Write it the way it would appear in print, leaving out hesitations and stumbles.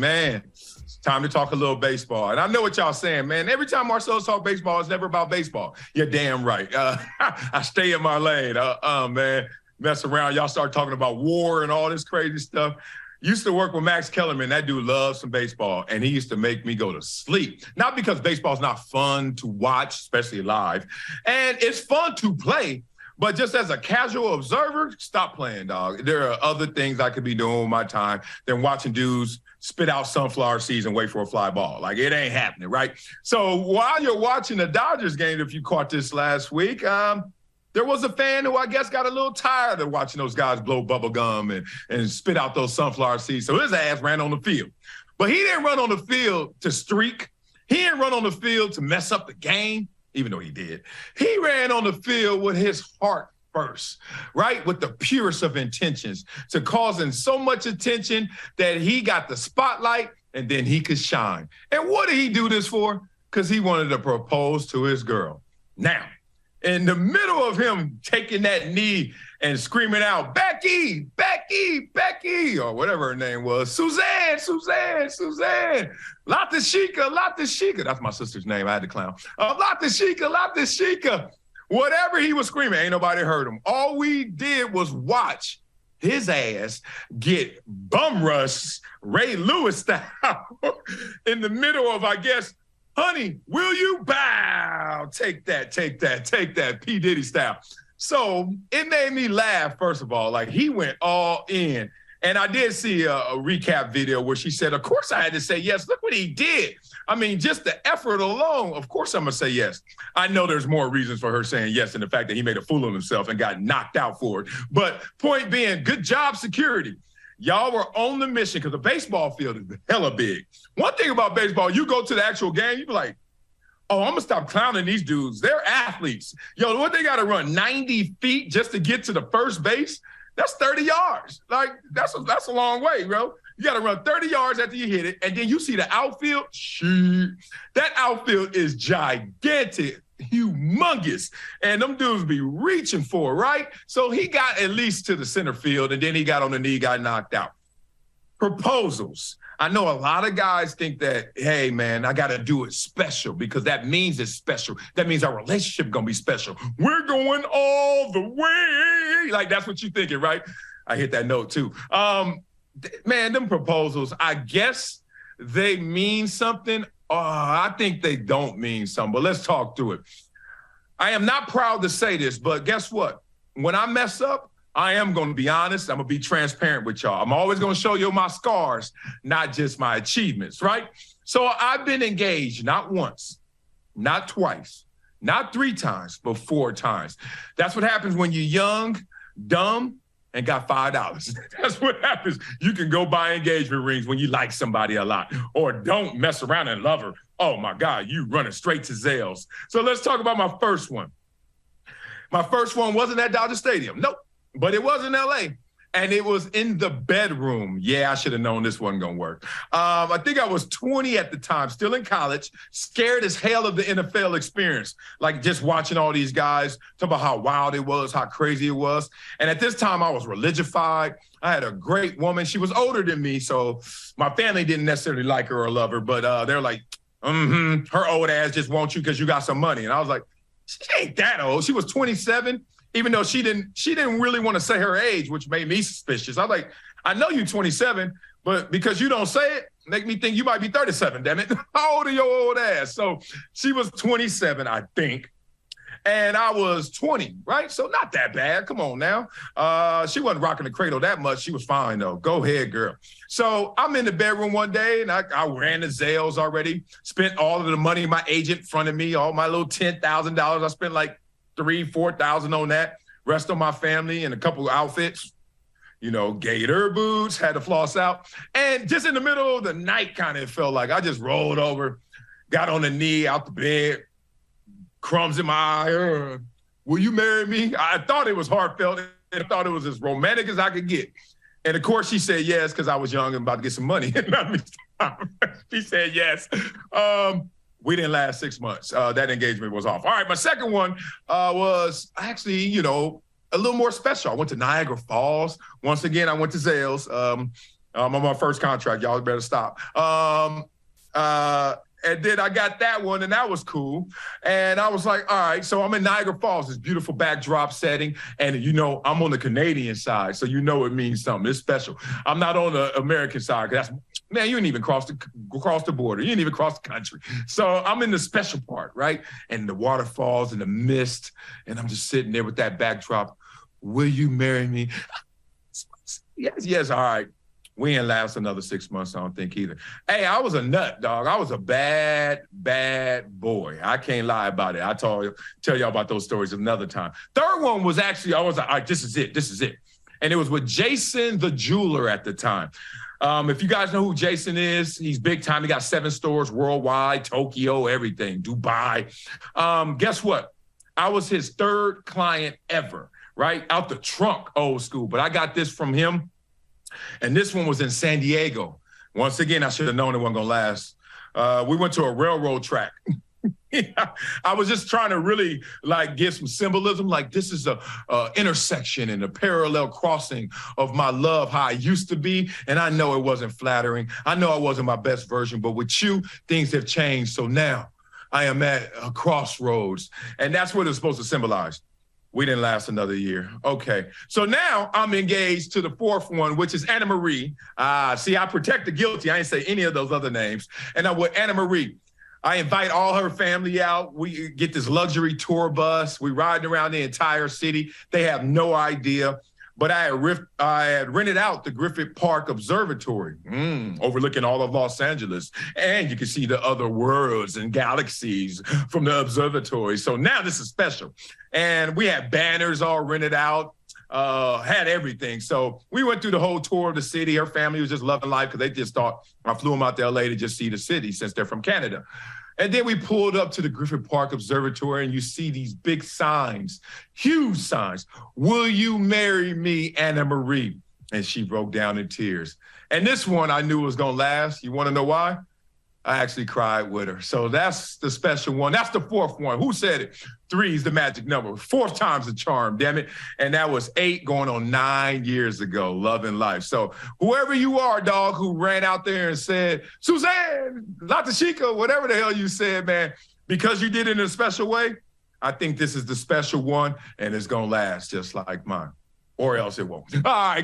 Man, it's time to talk a little baseball. And I know what y'all saying, man. Every time Marcellus talk baseball, it's never about baseball. You're damn right. I stay in my lane. Man, mess around. Y'all start talking about war and all this crazy stuff. Used to work with Max Kellerman. That dude loves some baseball, and he used to make me go to sleep. Not because baseball's not fun to watch, especially live, and it's fun to play, but just as a casual observer, stop playing, dog. There are other things I could be doing with my time than watching dudes spit out sunflower seeds and wait for a fly ball. Like, it ain't happening, right? So while you're watching the Dodgers game, if you caught this last week, there was a fan who I guess got a little tired of watching those guys blow bubble gum and spit out those sunflower seeds. So his ass ran on the field. But he didn't run on the field to streak. He didn't run on the field to mess up the game, even though he did. He ran on the field with his heart first, right? With the purest of intentions, to causing so much attention that he got the spotlight and then he could shine. And what did he do this for? Because he wanted to propose to his girl. Now, in the middle of him taking that knee and screaming out, Becky, Becky, Becky, or whatever her name was, Suzanne, Suzanne, Suzanne, Latashika, Latashika. That's my sister's name. I had to clown. Latashika, Latashika. Whatever he was screaming, ain't nobody heard him. All we did was watch his ass get bum rushed Ray Lewis style in the middle of, I guess, honey, will you bow? Take that, take that, take that, P. Diddy style. So it made me laugh, first of all. Like, he went all in. And I did see a recap video where she said, of course I had to say yes. Look what he did. I mean, just the effort alone, of course I'm going to say yes. I know there's more reasons for her saying yes than the fact that he made a fool of himself and got knocked out for it. But point being, good job, security. Y'all were on the mission because the baseball field is hella big. One thing about baseball, you go to the actual game, you be like, oh, I'm going to stop clowning these dudes. They're athletes. Yo, what they got to run 90 feet just to get to the first base? That's 30 yards. Like, that's a long way, bro. You got to run 30 yards after you hit it, and then you see the outfield. Shoot. That outfield is gigantic, humongous, and them dudes be reaching for it, right? So he got at least to the center field, and then he got on the knee, got knocked out. Proposals. I know a lot of guys think that, hey, man, I got to do it special because that means it's special. That means our relationship going to be special. We're going all the way. Like, that's what you're thinking, right? I hit that note, too. Man, them proposals, I guess they mean something. I think they don't mean something, but let's talk through it. I am not proud to say this, but guess what? When I mess up, I am going to be honest. I'm going to be transparent with y'all. I'm always going to show you my scars, not just my achievements, right? So I've been engaged not once, not twice, not 3 times, but 4 times. That's what happens when you're young, dumb, and got $5. That's what happens. You can go buy engagement rings when you like somebody a lot, or don't mess around and love her. Oh, my God, you running straight to Zales. So let's talk about my first one. My first one wasn't at Dodger Stadium. Nope. But it was in L.A., and it was in the bedroom. Yeah, I should have known this wasn't going to work. I think I was 20 at the time, still in college, scared as hell of the NFL experience, like just watching all these guys, talk about how wild it was, how crazy it was. And at this time, I was religified. I had a great woman. She was older than me, so my family didn't necessarily like her or love her, but they're like, her old ass just wants you because you got some money. And I was like, she ain't that old. She was 27. Even though she didn't really want to say her age, which made me suspicious. I was like, I know you're 27, but because you don't say it, make me think you might be 37, damn it. How old are your old ass? So she was 27, I think. And I was 20, right? So not that bad. Come on now. She wasn't rocking the cradle that much. She was fine, though. Go ahead, girl. So I'm in the bedroom one day, and I ran the Zales already, spent all of the money my agent fronted me, all my little $10,000. I spent like $3,000-4,000 on that. Rest of my family and a couple of outfits, you know, gator boots, had to floss out. And just in the middle of the night, kind of felt like I just rolled over, got on the knee out the bed, crumbs in my eye. Will you marry me? I thought it was heartfelt. I thought it was as romantic as I could get. And of course she said yes, because I was young and about to get some money. She said yes. We didn't last 6 months. That engagement was off. All right, my second one was actually, you know, a little more special. I went to Niagara Falls. Once again, I went to Zales. I'm on my first contract. Y'all better stop. And then I got that one, and that was cool. And I was like, all right, so I'm in Niagara Falls, this beautiful backdrop setting. And, you know, I'm on the Canadian side, so you know it means something. It's special. I'm not on the American side, because that's, man, you didn't even cross the border. You didn't even cross the country. So I'm in the special part, right? And the waterfalls and the mist, and I'm just sitting there with that backdrop. Will you marry me? Yes, all right. We ain't last another 6 months, I don't think either. Hey, I was a nut, dog. I was a bad, bad boy. I can't lie about it. I tell y'all about those stories another time. Third one was actually, I was like, all right, this is it. And it was with Jason the jeweler at the time. If you guys know who Jason is, he's big time. He got 7 stores worldwide, Tokyo, everything, Dubai. Guess what? I was his 3rd client ever, right? Out the trunk, old school. But I got this from him. And this one was in San Diego. Once again, I should have known it wasn't gonna last. We went to a railroad track. I was just trying to really like give some symbolism, like this is a intersection and a parallel crossing of my love, how I used to be. And I know it wasn't flattering. I know I wasn't my best version, but with you, things have changed. So now I am at a crossroads. And that's what it's supposed to symbolize. We didn't last another year. Okay. So now I'm engaged to the 4th one, which is Anna Marie. See, I protect the guilty. I ain't say any of those other names. And I'm with Anna Marie. I invite all her family out. We get this luxury tour bus. We ride around the entire city. They have no idea. But I had rented out the Griffith Park Observatory, overlooking all of Los Angeles. And you can see the other worlds and galaxies from the observatory. So now this is special. And we had banners all rented out, had everything. So we went through the whole tour of the city. Her family was just loving life because they just thought I flew them out to LA to just see the city since they're from Canada. And then we pulled up to the Griffith Park Observatory, and you see these big signs, huge signs. Will you marry me, Anna Marie? And she broke down in tears. And this one I knew was gonna last. You wanna know why? I actually cried with her. So that's the special one. That's the 4th one. Who said it? 3 is the magic number. 4th time's the charm, damn it. And that was 8 going on 9 years ago, love and life. So whoever you are, dog, who ran out there and said, Suzanne, Latashika, whatever the hell you said, man, because you did it in a special way, I think this is the special one, and it's going to last just like mine. Or else it won't. All right.